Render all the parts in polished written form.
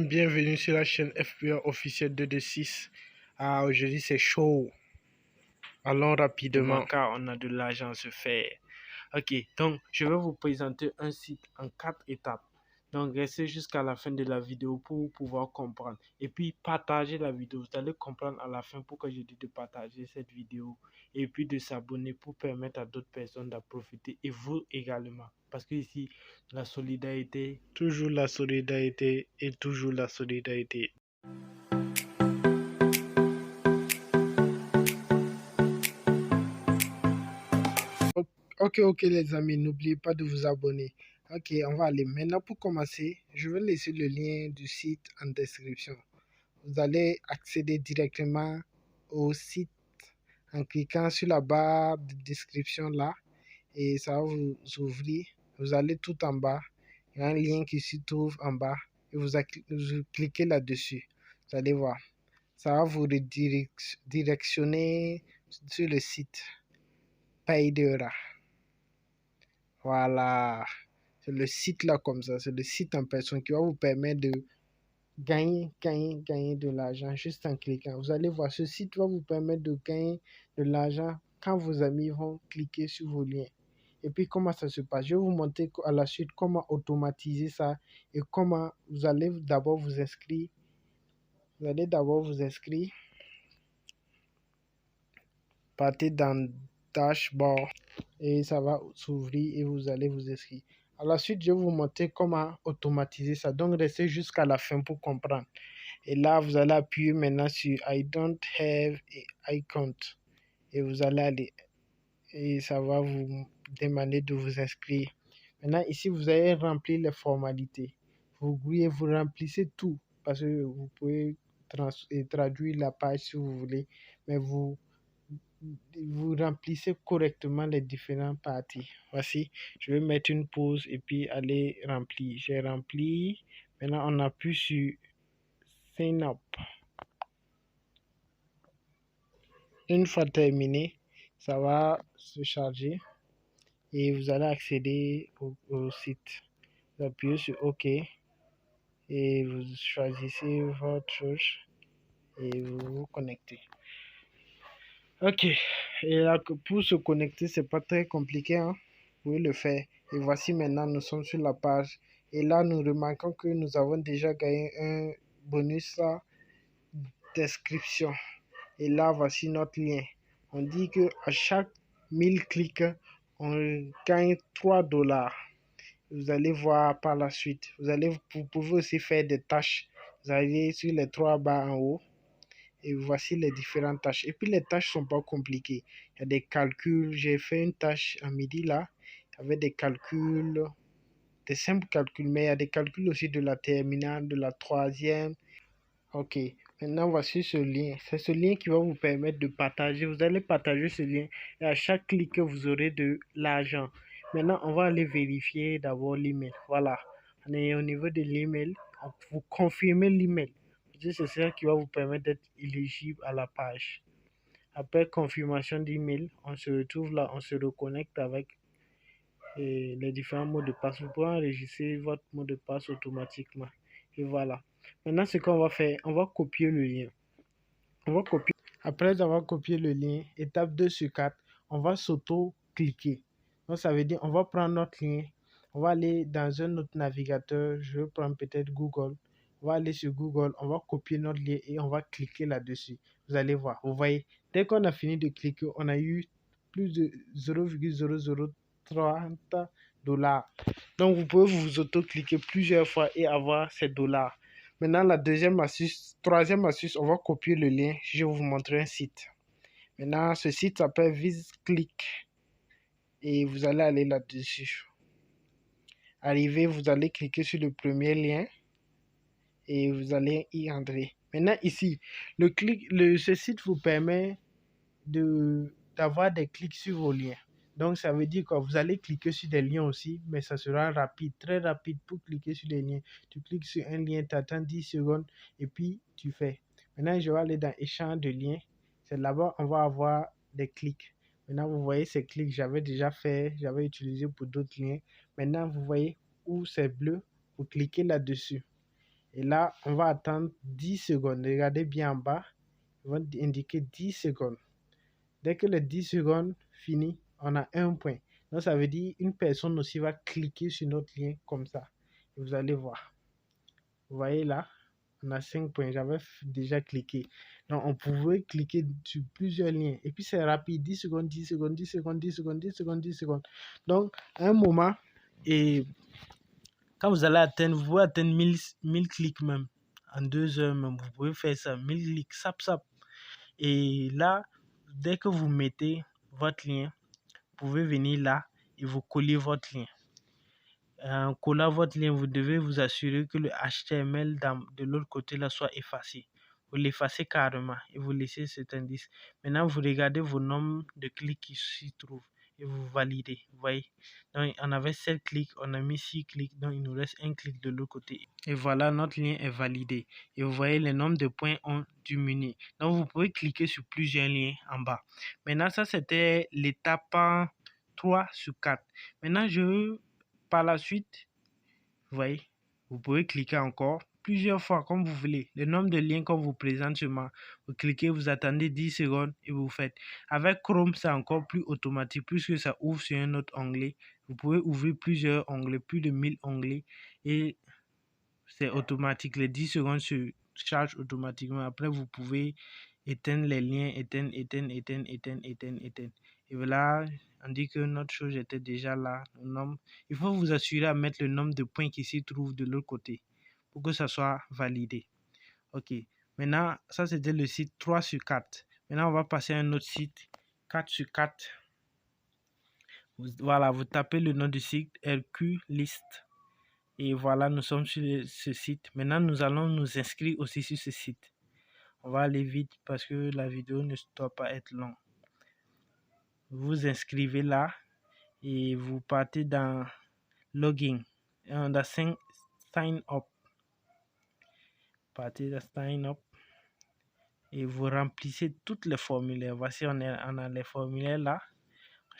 Bienvenue sur la chaîne FPA officielle 226. Aujourd'hui, c'est chaud. Allons rapidement car on a de l'argent à se faire. Ok, donc je vais vous présenter un site en 4 étapes. Donc restez jusqu'à la fin de la vidéo pour pouvoir comprendre. Et puis partagez la vidéo. Vous allez comprendre à la fin pourquoi je dis de partager cette vidéo. Et puis de s'abonner pour permettre à d'autres personnes d'en profiter. Et vous également. Parce que ici, la solidarité. Toujours la solidarité et toujours la solidarité. Ok les amis, n'oubliez pas de vous abonner. Ok, on va aller. Maintenant pour commencer, je vais laisser le lien du site en description. Vous allez accéder directement au site en cliquant sur la barre de description là et ça va vous ouvrir. Vous allez tout en bas. Il y a un lien qui se trouve en bas et vous cliquez là-dessus. Vous allez voir. Ça va vous redirectionner sur le site Paidera. Voilà, c'est le site là comme ça, c'est le site en personne qui va vous permettre de gagner de l'argent juste en cliquant. Vous allez voir, ce site va vous permettre de gagner de l'argent quand vos amis vont cliquer sur vos liens. Et puis comment ça se passe? Je vais vous montrer à la suite comment automatiser ça et comment vous allez d'abord vous inscrire. Vous allez d'abord vous inscrire. Partez dans Dashboard et ça va s'ouvrir et vous allez vous inscrire. À la suite, je vais vous montrer comment automatiser ça. Donc, restez jusqu'à la fin pour comprendre. Et là, vous allez appuyer maintenant sur I don't have a account. Et vous allez aller. Et ça va vous demander de vous inscrire. Maintenant, ici, vous allez remplir les formalités. Vous remplissez tout. Parce que vous pouvez traduire la page si vous voulez. Mais vous remplissez correctement les différentes parties. Voici, je vais mettre une pause et puis aller remplir. J'ai rempli. Maintenant, on appuie sur Sign Up. Une fois terminé, ça va se charger et vous allez accéder au site. Vous appuyez sur OK et vous choisissez votre chose et vous vous connectez. Ok, et là, pour se connecter, c'est pas très compliqué, hein? Vous pouvez le faire. Et voici maintenant, nous sommes sur la page. Et là, nous remarquons que nous avons déjà gagné un bonus à description. Et là, voici notre lien. On dit que à chaque 1000 clics, on gagne 3 dollars. Vous allez voir par la suite. Vous pouvez aussi faire des tâches. Vous allez sur les 3 barres en haut. Et voici les différentes tâches. Et puis les tâches sont pas compliquées. Il y a des calculs. J'ai fait une tâche à midi là, avec des calculs, des simples calculs, mais il y a des calculs aussi de la terminale, de la troisième. Ok, maintenant voici ce lien. C'est ce lien qui va vous permettre de partager. Vous allez partager ce lien et à chaque clic, vous aurez de l'argent. Maintenant, on va aller vérifier d'abord l'email. Voilà, on est au niveau de l'email. Vous confirmez l'email. C'est ça qui va vous permettre d'être éligible à la page. Après confirmation d'email, on se retrouve là, on se reconnecte avec les différents mots de passe. Vous pouvez enregistrer votre mot de passe automatiquement. Et voilà. Maintenant, ce qu'on va faire, on va copier le lien. On va copier. Après avoir copié le lien, étape 2 sur 4, on va s'auto-cliquer. Donc, ça veut dire on va prendre notre lien, on va aller dans un autre navigateur. Je vais prendre peut-être Google. On va aller sur Google, on va copier notre lien et on va cliquer là-dessus. Vous allez voir, vous voyez, dès qu'on a fini de cliquer, on a eu plus de 0,0030 dollars. Donc, vous pouvez vous auto-cliquer plusieurs fois et avoir ces dollars. Maintenant, la troisième astuce, on va copier le lien. Je vais vous montrer un site. Maintenant, ce site s'appelle VisClick. Et vous allez aller là-dessus. Arrivé, vous allez cliquer sur le premier lien. Et vous allez y entrer. Maintenant, ici, ce site vous permet d'avoir des clics sur vos liens. Donc, ça veut dire que vous allez cliquer sur des liens aussi, mais ça sera rapide, très rapide pour cliquer sur les liens. Tu cliques sur un lien, tu attends 10 secondes et puis tu fais. Maintenant, je vais aller dans échange de liens. C'est là-bas on va avoir des clics. Maintenant, vous voyez ces clics, j'avais déjà fait, j'avais utilisé pour d'autres liens. Maintenant, vous voyez où c'est bleu, vous cliquez là-dessus. Et là, on va attendre 10 secondes. Regardez bien en bas, ils vont indiquer 10 secondes. Dès que les 10 secondes finissent, on a un point. Donc, ça veut dire une personne aussi va cliquer sur notre lien comme ça. Et vous allez voir. Vous voyez là, on a 5 points. J'avais déjà cliqué. Donc, on pouvait cliquer sur plusieurs liens. Et puis, c'est rapide. 10 secondes, 10 secondes, 10 secondes, 10 secondes, 10 secondes, 10 secondes. Donc, à un moment, et quand vous allez atteindre, vous pouvez atteindre 1000 clics même. En 2 heures même, vous pouvez faire ça. 1000 clics, sap, sap. Et là, dès que vous mettez votre lien, vous pouvez venir là et vous coller votre lien. En collant votre lien, vous devez vous assurer que le HTML de l'autre côté là soit effacé. Vous l'effacez carrément et vous laissez cet indice. Maintenant, vous regardez vos nombres de clics qui s'y trouvent et vous validez. Vous voyez, donc on avait 7 clics, on a mis 6 clics, donc il nous reste un clic de l'autre côté. Et voilà, notre lien est validé. Et vous voyez, les nombres de points ont diminué. Donc, vous pouvez cliquer sur plusieurs liens en bas. Maintenant, ça, c'était l'étape 3 sur 4. Maintenant, par la suite, vous voyez, vous pouvez cliquer encore plusieurs fois comme vous voulez. Le nombre de liens qu'on vous présente seulement, vous cliquez, vous attendez 10 secondes et vous faites. Avec Chrome, c'est encore plus automatique puisque ça ouvre sur un autre onglet. Vous pouvez ouvrir plusieurs onglets, plus de 1000 onglets et c'est automatique. Les 10 secondes se chargent automatiquement. Après, vous pouvez éteindre les liens, éteindre. Et voilà, on dit que notre chose était déjà là. Le nombre. Il faut vous assurer à mettre le nombre de points qui s'y trouvent de l'autre côté pour que ça soit validé. Ok. Maintenant, ça c'était le site 3 sur 4. Maintenant, on va passer à un autre site 4 sur 4. Voilà, vous tapez le nom du site RQ List. Et voilà, nous sommes sur ce site. Maintenant, nous allons nous inscrire aussi sur ce site. On va aller vite parce que la vidéo ne doit pas être longue. Vous vous inscrivez là et vous partez dans Login. On a Sign Up. Partez dans Sign Up et vous remplissez toutes les formulaires. Voici, on a les formulaires là. On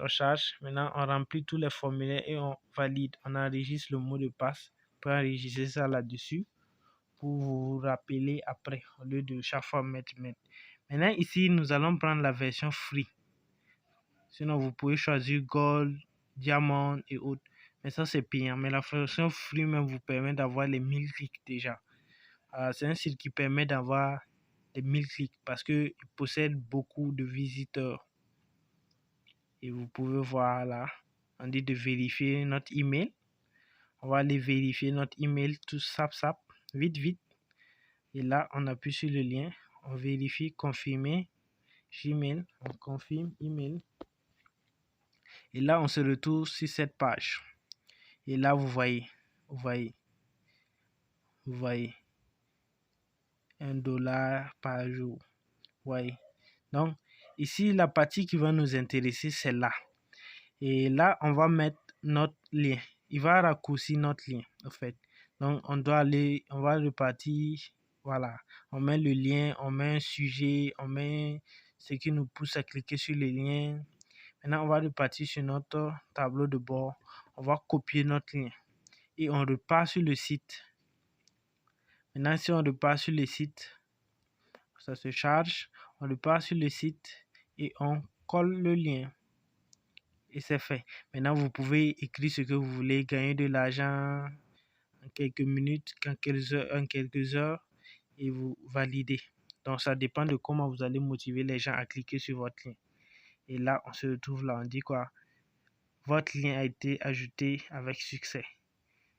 charge. Maintenant, on remplit tous les formulaires et on valide. On enregistre le mot de passe pour enregistrer ça là-dessus, pour vous rappeler après, au lieu de chaque fois mettre. Maintenant, ici, nous allons prendre la version free. Sinon, vous pouvez choisir Gold, Diamond et autres. Mais ça, c'est payant. Mais la version free même vous permet d'avoir les 1000 clics déjà. C'est un site qui permet d'avoir les 1000 clics parce qu'il possède beaucoup de visiteurs. Et vous pouvez voir là, on dit de vérifier notre email. On va aller vérifier notre email tout sap, vite. Et là, on appuie sur le lien, on vérifie, confirmer Gmail, on confirme email. Et là, on se retrouve sur cette page. Et là, vous voyez, $1 par jour. Vous voyez. Donc, ici, la partie qui va nous intéresser, c'est là. Et là, on va mettre notre lien. Il va raccourcir notre lien, en fait. Donc, on va repartir. Voilà. On met le lien, on met un sujet, on met ce qui nous pousse à cliquer sur le lien. Maintenant, on va repartir sur notre tableau de bord. On va copier notre lien. Et on repart sur le site. Maintenant, si on repart sur le site, ça se charge. On repart sur le site et on colle le lien. Et c'est fait. Maintenant, vous pouvez écrire ce que vous voulez, gagner de l'argent en quelques minutes, en quelques heures, et vous validez. Donc, ça dépend de comment vous allez motiver les gens à cliquer sur votre lien. Et là, on se retrouve là, on dit quoi? Votre lien a été ajouté avec succès.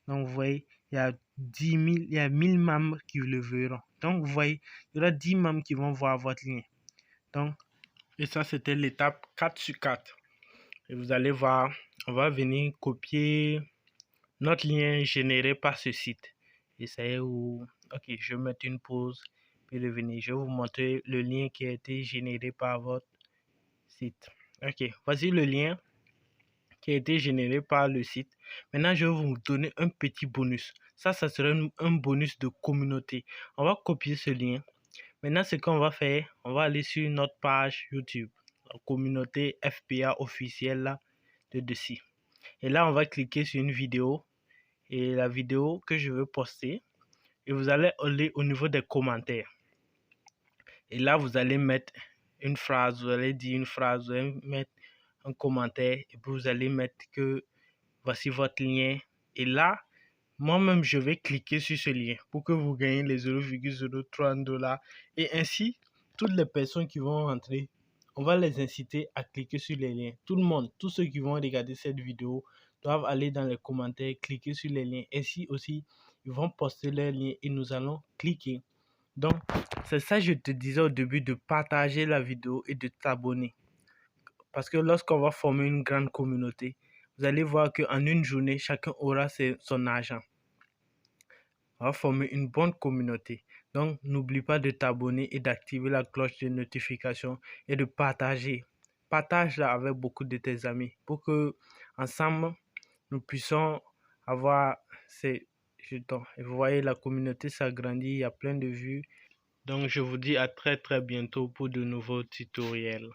Donc, vous voyez, il y a 1000 membres qui le verront. Donc, vous voyez, il y aura 10 membres qui vont voir votre lien. Donc, et ça, c'était l'étape 4 sur 4. Et vous allez voir, on va venir copier notre lien généré par ce site. Et ça y est où, ok, je vais mettre une pause, puis revenir. Je vais vous montrer le lien qui a été généré par votre site. Ok, voici le lien qui a été généré par le site. Maintenant, je vais vous donner un petit bonus. Ça sera un bonus de communauté. On va copier ce lien. Maintenant, ce qu'on va faire, on va aller sur notre page YouTube, la communauté FPA officielle là, de dessus. Et là, on va cliquer sur une vidéo. Et la vidéo que je veux poster, et vous allez aller au niveau des commentaires. Et là, vous allez mettre une phrase, vous allez dire une phrase, vous allez mettre un commentaire et puis vous allez mettre que voici votre lien. Et là, moi-même, je vais cliquer sur ce lien pour que vous gagnez les 0,03 $. Et ainsi, toutes les personnes qui vont rentrer, on va les inciter à cliquer sur les liens. Tout le monde, tous ceux qui vont regarder cette vidéo, doivent aller dans les commentaires, cliquer sur les liens. Ainsi aussi, ils vont poster leurs liens et nous allons cliquer. Donc, c'est ça que je te disais au début, de partager la vidéo et de t'abonner. Parce que lorsqu'on va former une grande communauté, vous allez voir qu'en une journée, chacun aura son argent. On va former une bonne communauté. Donc, n'oublie pas de t'abonner et d'activer la cloche de notification et de partager. Partage-la avec beaucoup de tes amis pour que, ensemble, nous puissions avoir ces jetons. Et vous voyez, la communauté s'agrandit, il y a plein de vues. Donc, je vous dis à très très bientôt pour de nouveaux tutoriels.